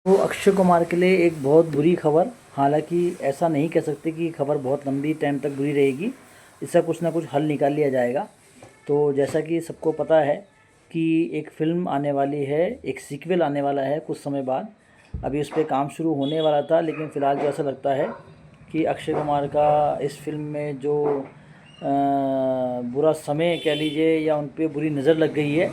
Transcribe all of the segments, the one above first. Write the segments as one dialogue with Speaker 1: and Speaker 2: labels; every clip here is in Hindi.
Speaker 1: तो अक्षय कुमार के लिए एक बहुत बुरी खबर। हालांकि ऐसा नहीं कह सकते कि खबर बहुत लंबी टाइम तक बुरी रहेगी। इसका कुछ ना कुछ हल निकाल लिया जाएगा। तो जैसा कि सबको पता है कि एक फ़िल्म आने वाली है, एक सीक्वल आने वाला है कुछ समय बाद। अभी उस पे काम शुरू होने वाला था, लेकिन फ़िलहाल जो ऐसा लगता है कि अक्षय कुमार का इस फ़िल्म में जो बुरा समय कह लीजिए या उन पे बुरी नज़र लग गई है,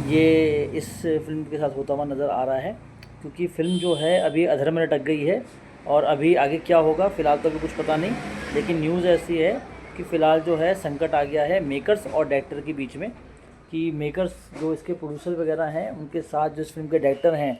Speaker 1: ये इस फिल्म के साथ होता हुआ नज़र आ रहा है। क्योंकि फ़िल्म जो है अभी अधर में लटक गई है और अभी आगे क्या होगा फ़िलहाल तो अभी कुछ पता नहीं। लेकिन न्यूज़ ऐसी है कि फ़िलहाल जो है संकट आ गया है मेकर्स और डायरेक्टर के बीच में, कि मेकर्स जो इसके प्रोड्यूसर वगैरह हैं उनके साथ जो इस फिल्म के डायरेक्टर हैं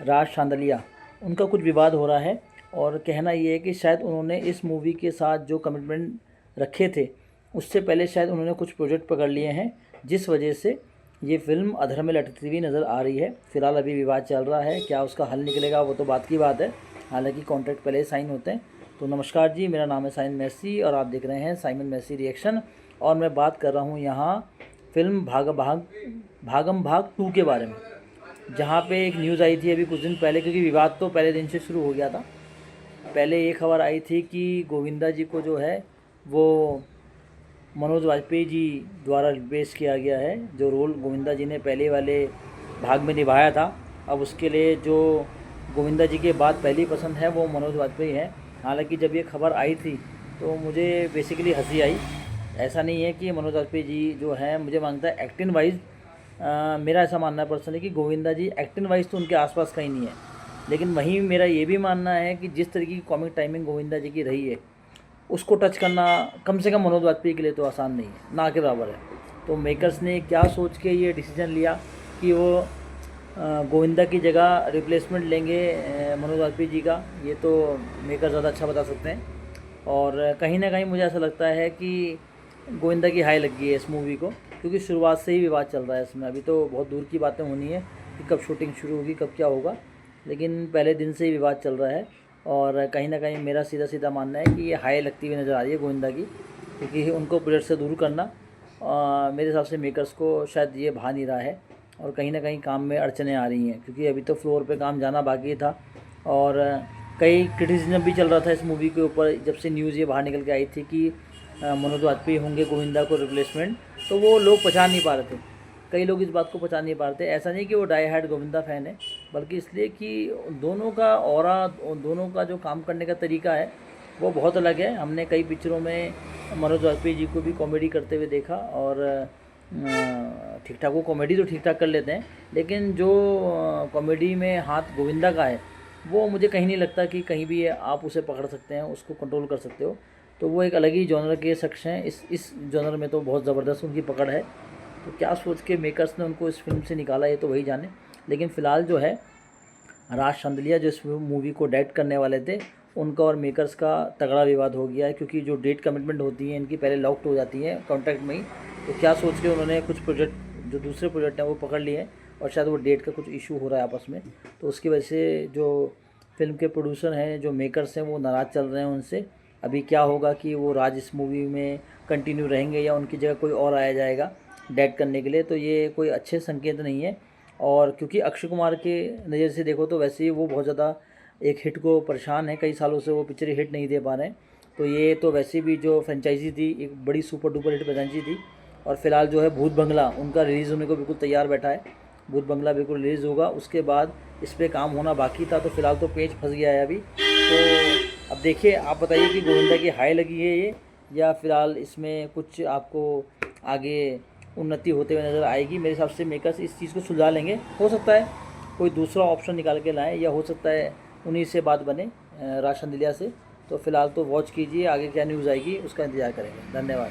Speaker 1: राज शांदलिया, उनका कुछ विवाद हो रहा है। और कहना ये है कि शायद उन्होंने इस मूवी के साथ जो कमिटमेंट रखे थे उससे पहले शायद उन्होंने कुछ प्रोजेक्ट पकड़ लिए हैं, जिस वजह से ये फ़िल्म अधर में लटकती हुई नज़र आ रही है। फ़िलहाल अभी विवाद चल रहा है, क्या उसका हल निकलेगा वो तो बात की बात है। हालांकि कॉन्ट्रैक्ट पहले ही साइन होते हैं। तो नमस्कार जी, मेरा नाम है साइमन मैसी और आप देख रहे हैं साइमन मैसी रिएक्शन। और मैं बात कर रहा हूँ यहाँ फ़िल्म भागम भाग 2 के बारे में, जहाँ पे एक न्यूज़ आई थी अभी कुछ दिन पहले, क्योंकि विवाद तो पहले दिन से शुरू हो गया था। पहले ये खबर आई थी कि गोविंदा जी को जो है वो मनोज वाजपेयी जी द्वारा रिप्लेस किया गया है। जो रोल गोविंदा जी ने पहले वाले भाग में निभाया था, अब उसके लिए जो गोविंदा जी के बाद पहली पसंद है वो मनोज वाजपेयी है। हालांकि जब ये खबर आई थी तो मुझे बेसिकली हंसी आई। ऐसा नहीं है कि मनोज वाजपेयी जी जो हैं, मुझे मानता है एक्टिंग वाइज मेरा ऐसा मानना है पर्सनली कि गोविंदा जी एक्टिंग वाइज तो उनके आसपास कहीं नहीं है। लेकिन वहीं मेरा ये भी मानना है कि जिस तरीके की कॉमिक टाइमिंग गोविंदा जी की रही है उसको टच करना कम से कम मनोज वाजपेयी के लिए तो आसान नहीं है, ना के बराबर है। तो मेकर्स ने क्या सोच के ये डिसीजन लिया कि वो गोविंदा की जगह रिप्लेसमेंट लेंगे मनोज वाजपेयी जी का, ये तो मेकर ज़्यादा अच्छा बता सकते हैं। और कहीं ना कहीं मुझे ऐसा लगता है कि गोविंदा की हाई लग गई है इस मूवी को, क्योंकि शुरुआत से ही विवाद चल रहा है इसमें। अभी तो बहुत दूर की बातें होनी है कि कब शूटिंग शुरू होगी, कब क्या होगा, लेकिन पहले दिन से ही विवाद चल रहा है। और कहीं ना कहीं मेरा सीधा सीधा मानना है कि ये हाई लगती हुई नज़र आ रही है गोविंदा की, क्योंकि उनको प्रोजेक्ट से दूर करना मेरे हिसाब से मेकर्स को शायद ये भा नहीं रहा है। और कहीं ना कहीं काम में अड़चनें आ रही हैं, क्योंकि अभी तो फ्लोर पे काम जाना बाकी था। और कई क्रिटिसिज्म भी चल रहा था इस मूवी के ऊपर, जब से न्यूज़ ये बाहर निकल के आई थी कि मनोज वाजपेयी होंगे गोविंदा को रिप्लेसमेंट, तो वो लोग पहचान नहीं पा रहे थे। कई लोग इस बात को पहचान नहीं पा रहे थे। ऐसा नहीं कि वो डाई हार्ड गोविंदा फ़ैन है, बल्कि इसलिए कि दोनों का ऑरा, दोनों का जो काम करने का तरीका है वो बहुत अलग है। हमने कई पिक्चरों में मनोज वाजपेयी जी को भी कॉमेडी करते हुए देखा, और ठीक ठाक वो कॉमेडी तो ठीक ठाक कर लेते हैं, लेकिन जो कॉमेडी में हाथ गोविंदा का है वो मुझे कहीं नहीं लगता कि कहीं भी आप उसे पकड़ सकते हैं, उसको कंट्रोल कर सकते हो। तो वो एक अलग ही जॉनर के शख्स हैं। इस जॉनर में तो बहुत ज़बरदस्त उनकी पकड़ है। तो क्या सोच के मेकर्स ने उनको इस फिल्म से निकाला ये तो वही जाने। लेकिन फ़िलहाल जो है राज शांदलिया जो इस मूवी को डायरेक्ट करने वाले थे, उनका और मेकर्स का तगड़ा विवाद हो गया है, क्योंकि जो डेट कमिटमेंट होती है इनकी पहले लॉक्ड हो जाती है कॉन्ट्रैक्ट में ही। तो क्या सोच के उन्होंने कुछ प्रोजेक्ट जो दूसरे प्रोजेक्ट हैं वो पकड़ लिए हैं, और शायद वो डेट का कुछ इशू हो रहा है आपस में। तो उसकी वजह से जो फिल्म के प्रोड्यूसर हैं, जो मेकर्स हैं, वो नाराज़ चल रहे हैं उनसे। अभी क्या होगा कि वो राज इस मूवी में कंटिन्यू रहेंगे या उनकी जगह कोई और आया जाएगा डायरेक्ट करने के लिए, तो ये कोई अच्छे संकेत नहीं है। और क्योंकि अक्षय कुमार के नज़र से देखो तो वैसे ही वो बहुत ज़्यादा एक हिट को परेशान है, कई सालों से वो पिक्चर हिट नहीं दे पा रहे हैं। तो ये तो वैसे भी जो फ्रेंचाइजी थी एक बड़ी सुपर डुपर हिट फ्रेंचाइजी थी। और फिलहाल जो है भूत बंगला उनका रिलीज़ होने को बिल्कुल तैयार बैठा है। भूत बंगला बिल्कुल रिलीज़ होगा, उसके बाद इस पर काम होना बाकी था। तो फिलहाल तो पेज फंस गया है अभी। तो अब देखिए, आप बताइए कि गोविंदा की हाई लगी है ये, या फिलहाल इसमें कुछ आपको आगे उन्नति होते हुए नज़र आएगी। मेरे हिसाब से मेकर्स इस चीज़ को सुलझा लेंगे। हो सकता है कोई दूसरा ऑप्शन निकाल के लाएं, या हो सकता है उन्हीं से बात बने राज शांदलिया से। तो फिलहाल तो वॉच कीजिए, आगे क्या न्यूज़ आएगी उसका इंतज़ार करेंगे। धन्यवाद।